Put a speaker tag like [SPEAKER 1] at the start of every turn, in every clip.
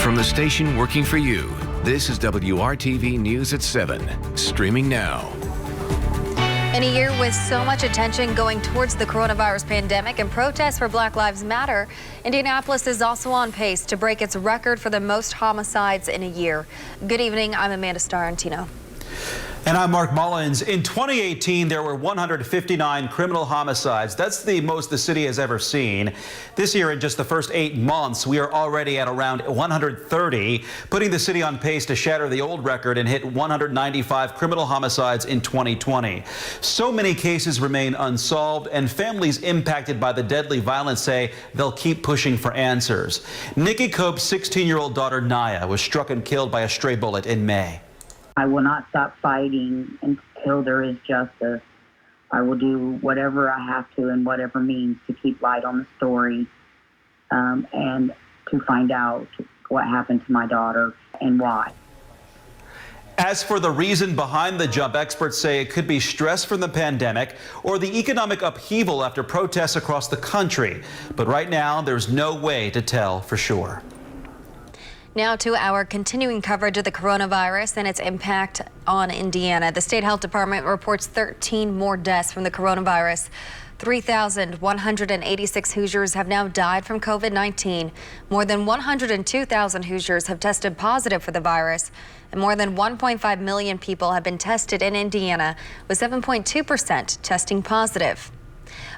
[SPEAKER 1] From the station working for you, this is WRTV News at 7, streaming now.
[SPEAKER 2] In a year with so much attention going towards the coronavirus pandemic and protests for Black Lives Matter, Indianapolis is also on pace to break its record for the most homicides in a year. Good evening, I'm Amanda Starantino.
[SPEAKER 3] And I'm Mark Mullins. In 2018, there were 159 criminal homicides. That's the most the city has ever seen. This year, in just the first 8 months, we are already at around 130, putting the city on pace to shatter the old record and hit 195 criminal homicides in 2020. So many cases remain unsolved, and families impacted by the deadly violence say they'll keep pushing for answers. Nikki Cope's 16-year-old daughter, Naya, was struck and killed by a stray bullet in May.
[SPEAKER 4] I will not stop fighting until there is justice. I will do whatever I have to in whatever means to keep light on the story and to find out what happened to my daughter and why.
[SPEAKER 3] As for the reason behind the jump, experts say it could be stress from the pandemic or the economic upheaval after protests across the country. But right now, there's no way to tell for sure.
[SPEAKER 2] Now to our continuing coverage of the coronavirus and its impact on Indiana. The State Health Department reports 13 more deaths from the coronavirus. 3,186 Hoosiers have now died from COVID-19. More than 102,000 Hoosiers have tested positive for the virus. And more than 1.5 million people have been tested in Indiana, with 7.2% testing positive.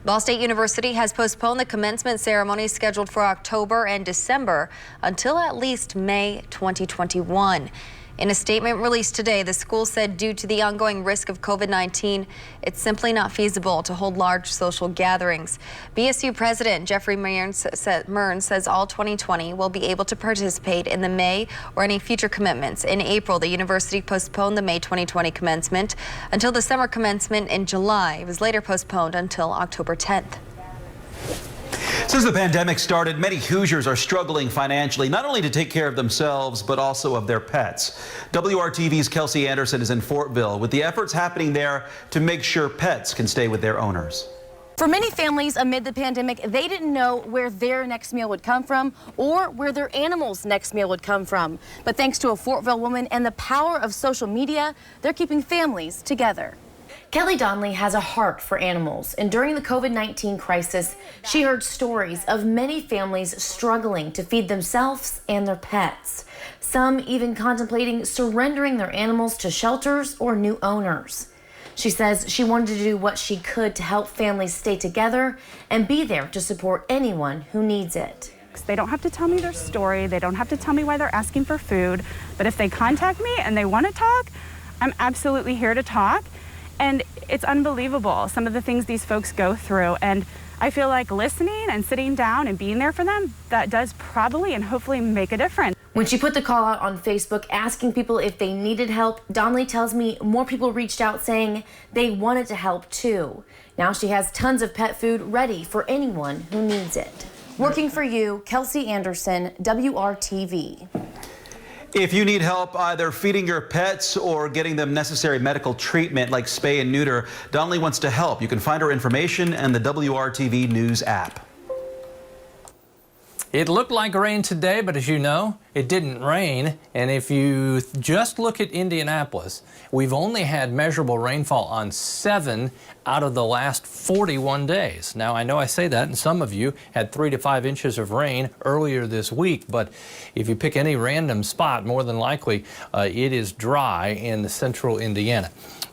[SPEAKER 2] Ball State University has postponed the commencement ceremony scheduled for October and December until at least May 2021. In a statement released today, the school said due to the ongoing risk of COVID-19, it's simply not feasible to hold large social gatherings. BSU President Jeffrey Mearns says all 2020 will be able to participate in the May or any future commitments. In April, the university postponed the May 2020 commencement until the summer commencement in July. It was later postponed until October 10th.
[SPEAKER 3] Since the pandemic started, many Hoosiers are struggling financially, not only to take care of themselves, but also of their pets. WRTV's Kelsey Anderson is in Fortville with the efforts happening there to make sure pets can stay with their owners.
[SPEAKER 5] For many families amid the pandemic, they didn't know where their next meal would come from or where their animal's next meal would come from. But thanks to a Fortville woman and the power of social media, they're keeping families together. Kelly Donnelly has a heart for animals, and during the COVID-19 crisis, she heard stories of many families struggling to feed themselves and their pets. Some even contemplating surrendering their animals to shelters or new owners. She says she wanted to do what she could to help families stay together and be there to support anyone who needs it.
[SPEAKER 6] They don't have to tell me their story. They don't have to tell me why they're asking for food. But if they contact me and they want to talk, I'm absolutely here to talk. And it's unbelievable, some of the things these folks go through. And I feel like listening and sitting down and being there for them, that does probably and hopefully make a difference.
[SPEAKER 5] When she put the call out on Facebook asking people if they needed help, Donnelly tells me more people reached out saying they wanted to help too. Now she has tons of pet food ready for anyone who needs it. Working for you, Kelsey Anderson, WRTV.
[SPEAKER 3] If you need help either feeding your pets or getting them necessary medical treatment like spay and neuter, Donnelly wants to help. You can find her information in the WRTV News app.
[SPEAKER 7] It looked like rain today, but as you know, it didn't rain. And if you just look at Indianapolis, we've only had measurable rainfall on 7 out of the last 41 days. Now, I know I say that, and some of you had 3 to 5 inches of rain earlier this week, but if you pick any random spot, more than likely it is dry in central Indiana.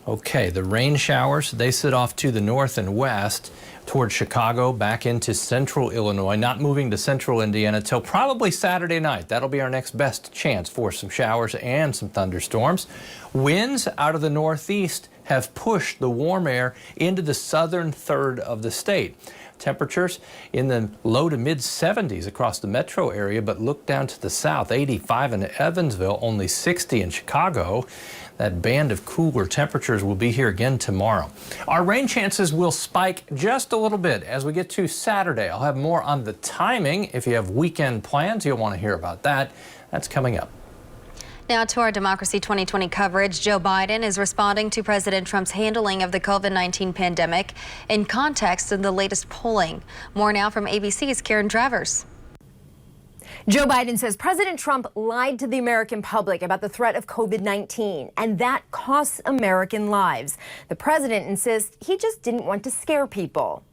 [SPEAKER 7] Okay, the rain showers, they sit off to the north and west toward Chicago, back into central Illinois, not moving to central Indiana till probably Saturday night. That'll be our next best chance for some showers and some thunderstorms. Winds out of the northeast have pushed the warm air into the southern third of the state. Temperatures in the low to mid 70s across the metro area, but look down to the south, 85 in Evansville, only 60 in Chicago. That band of cooler temperatures will be here again tomorrow. Our rain chances will spike just a little bit as we get to Saturday. I'll have more on the timing. If you have weekend plans, you'll want to hear about that. That's coming up.
[SPEAKER 2] Now to our Democracy 2020 coverage. Joe Biden is responding to President Trump's handling of the COVID-19 pandemic in context of the latest polling. More now from ABC's Karen Travers.
[SPEAKER 8] Joe Biden says President Trump lied to the American public about the threat of COVID-19, and that costs American lives. The president insists he just didn't want to scare people.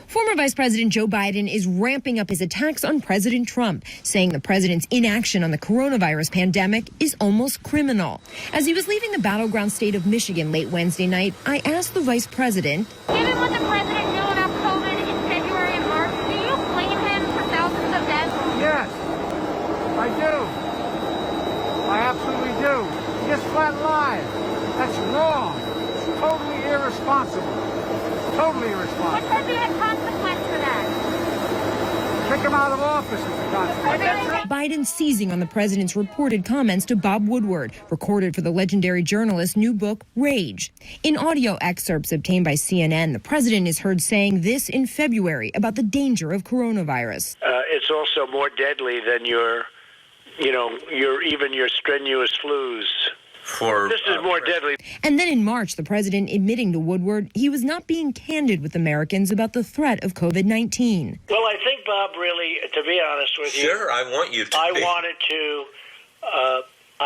[SPEAKER 8] Former Vice President Joe Biden is ramping up his attacks on President Trump, saying the president's inaction on the coronavirus pandemic is almost criminal. As he was leaving the battleground state of Michigan late Wednesday night, I asked the vice president,
[SPEAKER 9] given what the president knew about COVID in February and March, do you blame him for thousands of deaths?
[SPEAKER 10] Yes, I do. I absolutely do. He just flat lied. That's wrong. It's totally irresponsible. Totally irresponsible.
[SPEAKER 9] What could be a consequence for that?
[SPEAKER 10] Kick him out of office is the consequence.
[SPEAKER 8] Biden seizing on the president's reported comments to Bob Woodward, recorded for the legendary journalist's new book, Rage. In audio excerpts obtained by CNN, the president is heard saying this in February about the danger of coronavirus.
[SPEAKER 11] It's also more deadly than your strenuous flus. This is more deadly.
[SPEAKER 8] And then in March, the president admitting to Woodward he was not being candid with Americans about the threat of COVID-19.
[SPEAKER 11] Well, I think, Bob, really, to be honest with you...
[SPEAKER 12] Sure, I want you to.
[SPEAKER 11] I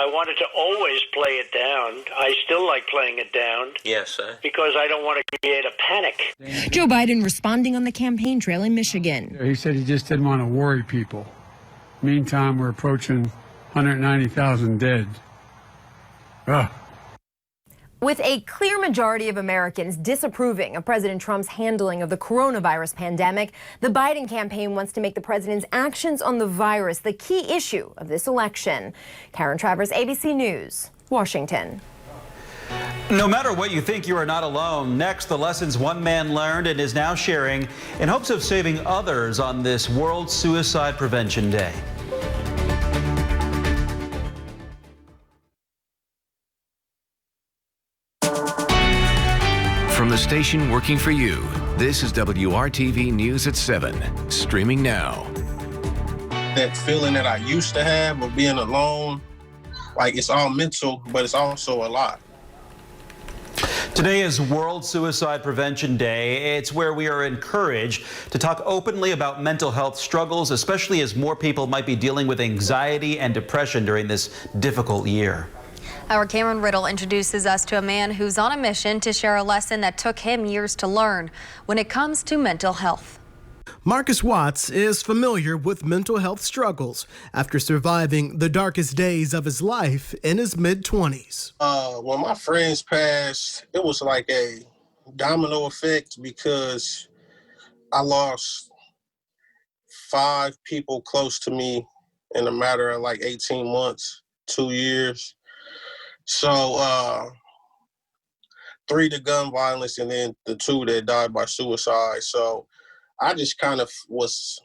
[SPEAKER 11] wanted to always play it down. I still like playing it down.
[SPEAKER 12] Yes,
[SPEAKER 11] because I don't want to create a panic.
[SPEAKER 8] Joe Biden responding on the campaign trail in Michigan.
[SPEAKER 10] He said he just didn't want to worry people. Meantime, we're approaching 190,000 dead. Ugh.
[SPEAKER 8] With a clear majority of Americans disapproving of President Trump's handling of the coronavirus pandemic, the Biden campaign wants to make the president's actions on the virus the key issue of this election. Karen Travers, ABC News, Washington.
[SPEAKER 3] No matter what you think, you are not alone. Next, the lessons one man learned and is now sharing in hopes of saving others on this World Suicide Prevention Day.
[SPEAKER 1] From the station working for you, this is WRTV News at 7, streaming now.
[SPEAKER 13] That feeling that I used to have of being alone, like it's all mental, but it's also a lot.
[SPEAKER 3] Today is World Suicide Prevention Day. It's where we are encouraged to talk openly about mental health struggles, especially as more people might be dealing with anxiety and depression during this difficult year.
[SPEAKER 2] Our Cameron Riddle introduces us to a man who's on a mission to share a lesson that took him years to learn when it comes to mental health.
[SPEAKER 14] Marcus Watts is familiar with mental health struggles after surviving the darkest days of his life in his mid-20s.
[SPEAKER 13] When my friends passed, it was like a domino effect because I lost 5 people close to me in a matter of like 18 months, 2 years. So 3 to gun violence and then the 2 that died by suicide. So I just kind of was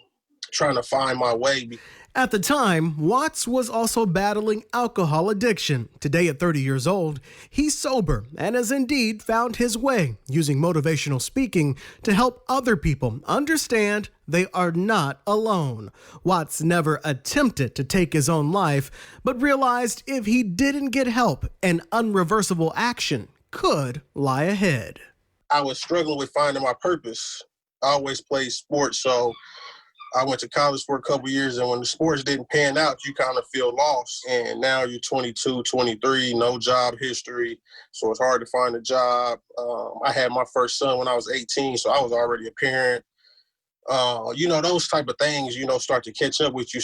[SPEAKER 13] trying to find my way.
[SPEAKER 14] At the time, Watts was also battling alcohol addiction. Today, at 30 years old, he's sober and has indeed found his way, using motivational speaking to help other people understand they are not alone. Watts never attempted to take his own life, but realized if he didn't get help, an unreversible action could lie ahead.
[SPEAKER 13] I was struggling with finding my purpose. I always played sports, so I went to college for a couple of years, and when the sports didn't pan out, you kind of feel lost. And now you're 22, 23, no job history, so it's hard to find a job. I had my first son when I was 18, so I was already a parent. Those type of things, start to catch up with you.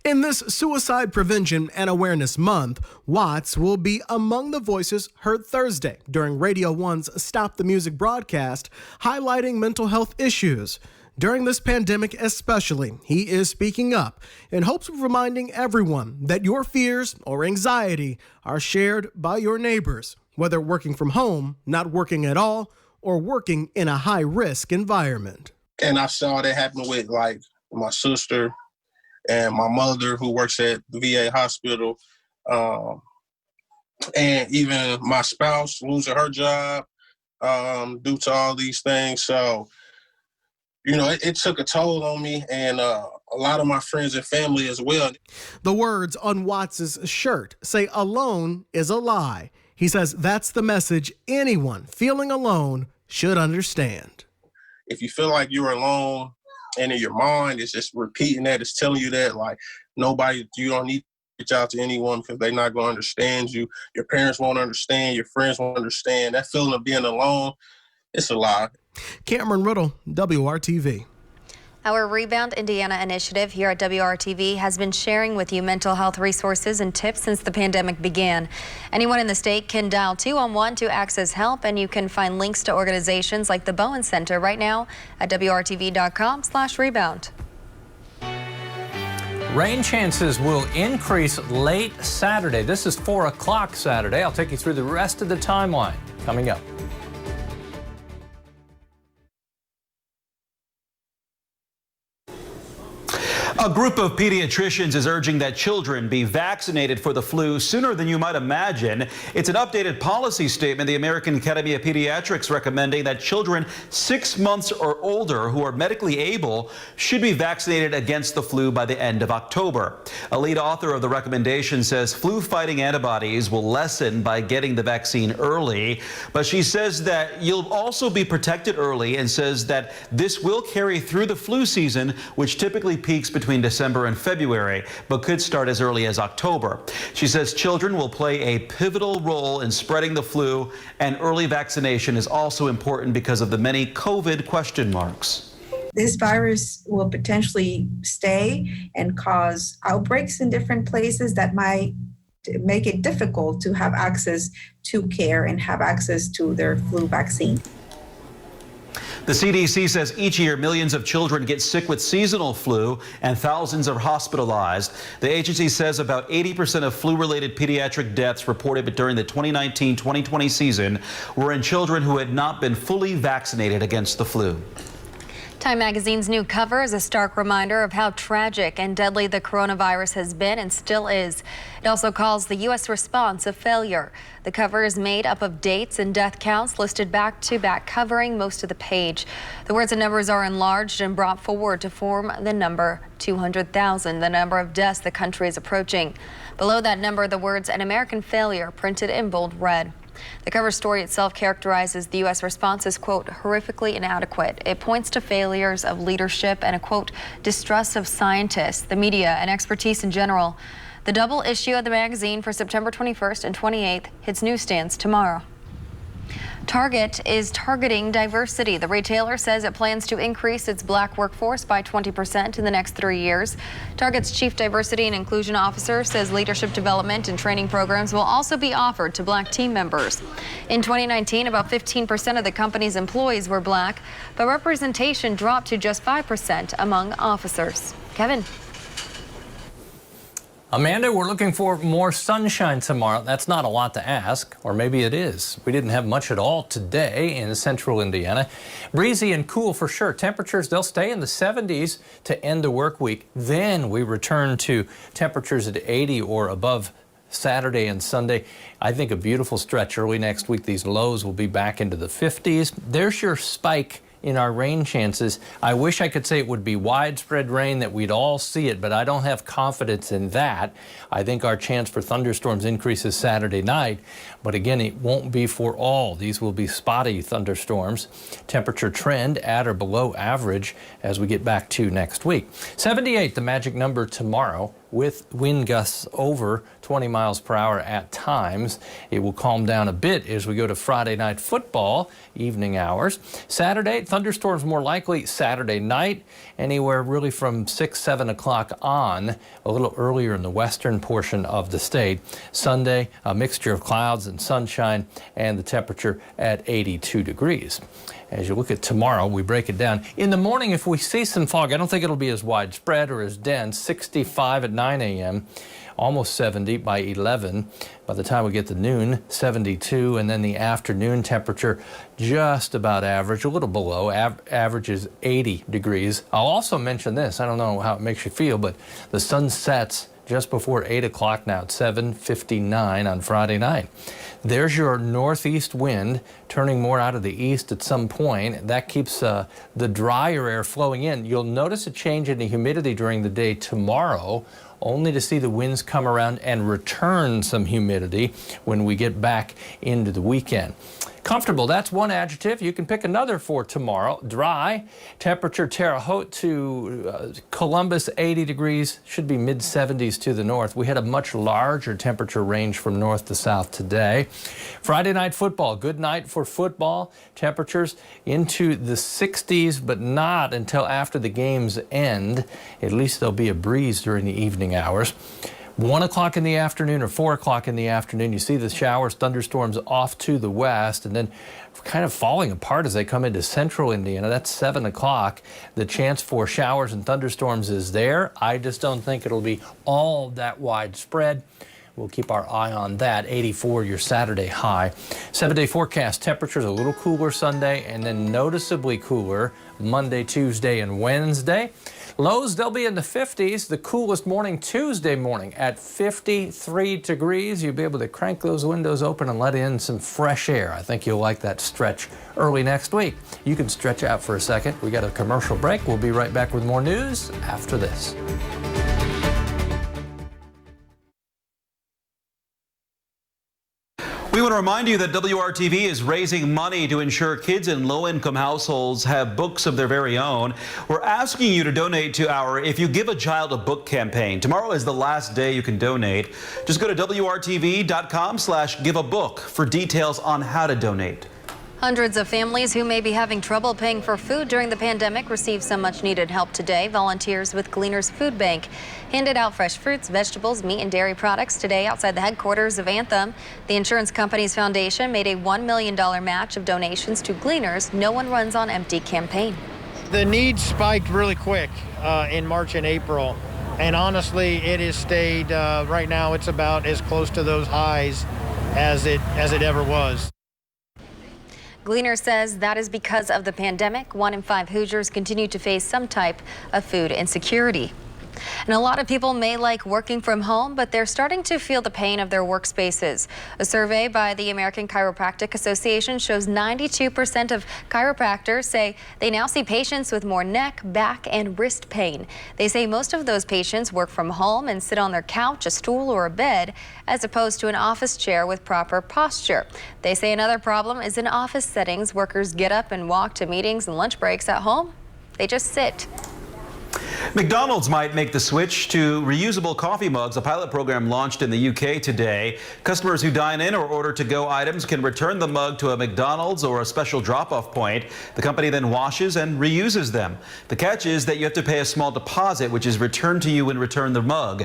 [SPEAKER 14] In this Suicide Prevention and Awareness Month, Watts will be among the voices heard Thursday during Radio 1's Stop the Music broadcast, highlighting mental health issues. During this pandemic especially, he is speaking up in hopes of reminding everyone that your fears or anxiety are shared by your neighbors, whether working from home, not working at all, or working in a high-risk environment.
[SPEAKER 13] And I saw that happen with, like, my sister and my mother who works at the VA hospital, and even my spouse losing her job due to all these things. So, it took a toll on me and a lot of my friends and family as well.
[SPEAKER 14] The words on Watts' shirt say alone is a lie. He says that's the message anyone feeling alone should understand.
[SPEAKER 13] If you feel like you're alone and in your mind it's just repeating that, it's telling you that, like, You don't need to reach out to anyone because they're not going to understand you. Your parents won't understand. Your friends won't understand. That feeling of being alone, it's a lie.
[SPEAKER 14] Cameron Riddle, WRTV.
[SPEAKER 2] Our Rebound Indiana initiative here at WRTV has been sharing with you mental health resources and tips since the pandemic began. Anyone in the state can dial 211 to access help, and you can find links to organizations like the Bowen Center right now at WRTV.com/rebound.
[SPEAKER 7] Rain chances will increase late Saturday. This is 4 o'clock Saturday. I'll take you through the rest of the timeline coming up.
[SPEAKER 3] A group of pediatricians is urging that children be vaccinated for the flu sooner than you might imagine. It's an updated policy statement. The American Academy of Pediatrics recommending that children 6 months or older who are medically able should be vaccinated against the flu by the end of October. A lead author of the recommendation says flu-fighting antibodies will lessen by getting the vaccine early, but she says that you'll also be protected early and says that this will carry through the flu season, which typically peaks between December and February, but could start as early as October. She says children will play a pivotal role in spreading the flu, and early vaccination is also important because of the many COVID question marks.
[SPEAKER 12] This virus will potentially stay and cause outbreaks in different places that might make it difficult to have access to care and have access to their flu vaccine.
[SPEAKER 3] The CDC says each year millions of children get sick with seasonal flu and thousands are hospitalized. The agency says about 80% of flu-related pediatric deaths reported during the 2019-2020 season were in children who had not been fully vaccinated against the flu.
[SPEAKER 2] Time magazine's new cover is a stark reminder of how tragic and deadly the coronavirus has been and still is. It also calls the U.S. response a failure. The cover is made up of dates and death counts listed back to back, covering most of the page. The words and numbers are enlarged and brought forward to form the number 200,000, the number of deaths the country is approaching. Below that number, the words "an American failure" printed in bold red. The cover story itself characterizes the U.S. response as, quote, horrifically inadequate. It points to failures of leadership and a, quote, distrust of scientists, the media, and expertise in general. The double issue of the magazine for September 21st and 28th hits newsstands tomorrow. Target is targeting diversity. The retailer says it plans to increase its black workforce by 20% in the next 3 years. Target's chief diversity and inclusion officer says leadership development and training programs will also be offered to black team members. In 2019, about 15% of the company's employees were black, but representation dropped to just 5% among officers. Kevin.
[SPEAKER 7] Amanda, we're looking for more sunshine tomorrow. That's not a lot to ask, or maybe it is. We didn't have much at all today in central Indiana. Breezy and cool for sure. Temperatures, they'll stay in the 70s to end the work week. Then we return to temperatures at 80 or above Saturday and Sunday. I think a beautiful stretch early next week. These lows will be back into the 50s. There's your spike in our rain chances. I wish I could say it would be widespread rain, that we'd all see it, but I don't have confidence in that. I think our chance for thunderstorms increases Saturday night, but again, it won't be for all. These will be spotty thunderstorms. Temperature trend at or below average as we get back to next week. 78, the magic number tomorrow, with wind gusts over 20 miles per hour at times. It will calm down a bit as we go to Friday night football, evening hours. Saturday, thunderstorms more likely Saturday night, anywhere really from 6, 7 o'clock on, a little earlier in the western portion of the state. Sunday, a mixture of clouds and sunshine, and the temperature at 82 degrees. As you look at tomorrow, we break it down. In the morning, if we see some fog, I don't think it'll be as widespread or as dense. 65 at 9 a.m., almost 70 by 11. By the time we get to noon, 72, and then the afternoon temperature just about average, a little below. Average is 80 degrees. I'll also mention this. I don't know how it makes you feel, but the sun sets just before 8 o'clock now at 7:59 on Friday night. There's your northeast wind turning more out of the east at some point. That keeps the drier air flowing in. You'll notice a change in the humidity during the day tomorrow, only to see the winds come around and return some humidity when we get back into the weekend. Comfortable, that's one adjective. You can pick another for tomorrow. Dry. Temperature Terre Haute to Columbus, 80 degrees. Should be mid-70s to the north. We had a much larger temperature range from north to south today. Friday night football. Good night for football. Temperatures into the 60s, but not until after the games end. At least there'll be a breeze during the evening hours. 1 o'clock in the afternoon or 4 o'clock in the afternoon, you see the showers, thunderstorms off to the west, and then kind of falling apart as they come into central Indiana. That's 7 o'clock. The chance for showers and thunderstorms is there. I just don't think it'll be all that widespread. We'll keep our eye on that. 84, your Saturday high. 7-day forecast. Temperatures a little cooler Sunday and then noticeably cooler Monday, Tuesday, and Wednesday. Lows, they'll be in the 50s. The coolest morning Tuesday morning at 53 degrees. You'll be able to crank those windows open and let in some fresh air. I think you'll like that stretch early next week. You can stretch out for a second. We got a commercial break. We'll be right back with more news after this.
[SPEAKER 3] We want to remind you that WRTV is raising money to ensure kids in low-income households have books of their very own. We're asking you to donate to our If You Give a Child a Book campaign. Tomorrow is the last day you can donate. Just go to WRTV.com/giveabook for details on how to donate.
[SPEAKER 2] Hundreds of families who may be having trouble paying for food during the pandemic received some much-needed help today. Volunteers with Gleaners Food Bank handed out fresh fruits, vegetables, meat, and dairy products today outside the headquarters of Anthem. The insurance company's foundation made a $1 million match of donations to Gleaners' No One Runs on Empty campaign.
[SPEAKER 15] The need spiked really quick in March and April, and honestly, it has stayed. Right now, it's about as close to those highs as it ever was.
[SPEAKER 2] Gleaner says that is because of the pandemic. 1 in 5 Hoosiers continue to face some type of food insecurity. And a lot of people may like working from home, but they're starting to feel the pain of their workspaces. A survey by the American Chiropractic Association shows 92% of chiropractors say they now see patients with more neck, back, and wrist pain. They say most of those patients work from home and sit on their couch, a stool, or a bed, as opposed to an office chair with proper posture. They say another problem is in office settings. Workers get up and walk to meetings and lunch breaks. At home, they just sit.
[SPEAKER 3] McDonald's might make the switch to reusable coffee mugs. A pilot program launched in the UK today. Customers who dine in or order to-go items can return the mug to a McDonald's or a special drop-off point. The company then washes and reuses them. The catch is that you have to pay a small deposit, which is returned to you when return the mug.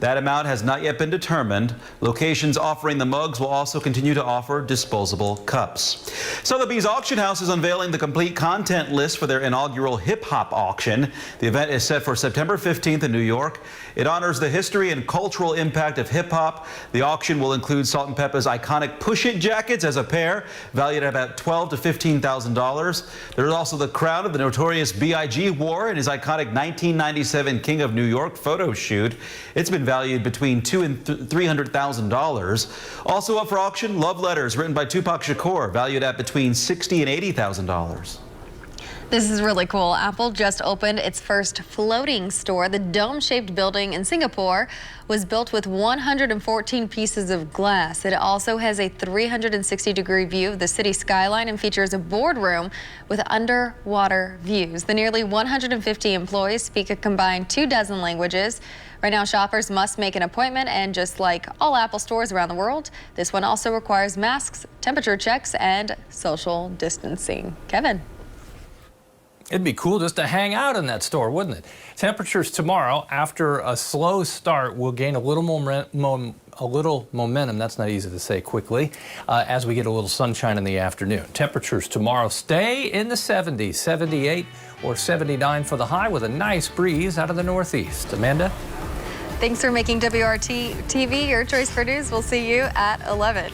[SPEAKER 3] That amount has not yet been determined. Locations offering the mugs will also continue to offer disposable cups. Sotheby's Auction House is unveiling the complete content list for their inaugural hip-hop auction. The event is set for September 15th in New York. It honors the history and cultural impact of hip-hop. The auction will include Salt and Peppa's iconic Push It jackets as a pair, valued at about $12,000 to $15,000. There's also the crown of the notorious B.I.G. wore in his iconic 1997 King of New York photo shoot. It's been valued between $200,000 and $300,000. Also up for auction, love letters written by Tupac Shakur, valued at between $60,000 and $80,000.
[SPEAKER 2] This is really cool. Apple just opened its first floating store. The dome-shaped building in Singapore was built with 114 pieces of glass. It also has a 360-degree view of the city skyline and features a boardroom with underwater views. The nearly 150 employees speak a combined 24 languages. Right now, shoppers must make an appointment, and just like all Apple stores around the world, this one also requires masks, temperature checks, and social distancing. Kevin.
[SPEAKER 7] It'd be cool just to hang out in that store, wouldn't it? Temperatures tomorrow, after a slow start, will gain a little momentum. That's not easy to say quickly, as we get a little sunshine in the afternoon. Temperatures tomorrow stay in the 70s, 78 or 79 for the high, with a nice breeze out of the northeast. Amanda?
[SPEAKER 2] Thanks for making WRTV your choice for news. We'll see you at 11.